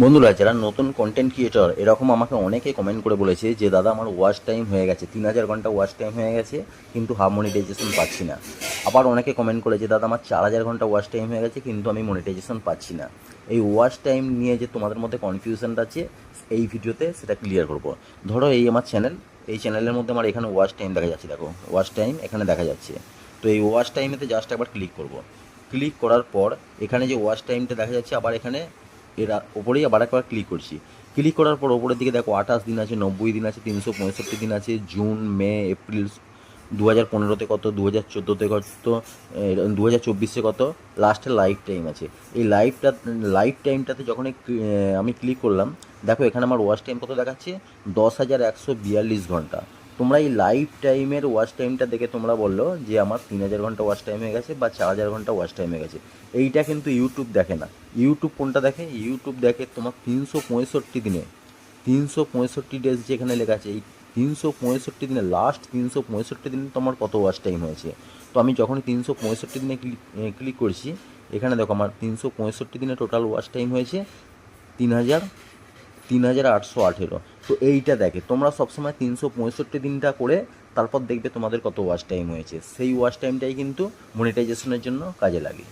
বন্ধুরা, যারা নতুন কন্টেন্ট ক্রিয়েটর এরকম আমাকে অনেকে কমেন্ট করে বলেছে যে দাদা আমার ওয়াচ টাইম হয়ে গেছে, 3000 ঘন্টা ওয়াচ টাইম হয়ে গেছে কিন্তু মনিটাইজেশন পাচ্ছি না। আবার অনেকে কমেন্ট করেছে দাদা আমার 4000 ঘন্টা ওয়াচ টাইম হয়ে গেছে কিন্তু আমি মনিটাইজেশন পাচ্ছি না। এই ওয়াচ টাইম নিয়ে যে তোমাদের মধ্যে কনফিউশনটা আছে, এই ভিডিওতে সেটা ক্লিয়ার করব। ধরো এই আমার চ্যানেল, এই চ্যানেলের মধ্যে আমার এখানে ওয়াচ টাইম দেখা যাচ্ছে, দেখো ওয়াচ টাইম এখানে দেখা যাচ্ছে। তো এই ওয়াচ টাইমেতে জাস্ট একবার ক্লিক করব। ক্লিক করার পর এখানে যে ওয়াচ টাইমটা দেখা যাচ্ছে, আবার এখানে এর ওপরেই আবার একবার ক্লিক করছি। ক্লিক করার পর ওপরের দিকে দেখো 28 দিন আছে, 90 দিন আছে, 365 দিন আছে, জুন, মে, এপ্রিল, 2015-তে কত, 2014-তে কত, 2024-এ কত, লাস্টে লাইফ টাইম আছে। এই লাইফ টাইমটাতে যখন আমি ক্লিক করলাম, দেখো এখানে আমার ওয়াচ টাইম কত দেখাচ্ছে, 10,142 ঘন্টা। তোমরা এই লাইফ টাইমের ওয়াচ টাইমটা দেখে তোমরা বললো যে আমার 3000 ঘন্টা ওয়াচ টাইম হয়ে গেছে বা 4000 ঘন্টা ওয়াচ টাইম হয়ে গেছে। এইটা কিন্তু ইউটিউব দেখে না। ইউটিউব কোনটা দেখে? ইউটিউব দেখে তোমার 365 দিনে, 365 ডেজ যেখানে লেখা আছে, এই 365 দিনে লাস্ট 365 দিনে তোমার কত ওয়াচ টাইম হয়েছে। তো আমি যখনই 365 দিনে ক্লিক করছি, এখানে দেখো আমার 365 দিনে টোটাল ওয়াচ টাইম হয়েছে 3000 3818। তো এইটা দেখে তোমরা সবসময় 365 দিনটা করে তারপর দেখবে তোমাদের কত ওয়াচ টাইম হয়েছে। সেই ওয়াচ টাইমটাই কিন্তু মনিটাইজেশনের জন্য কাজে লাগে।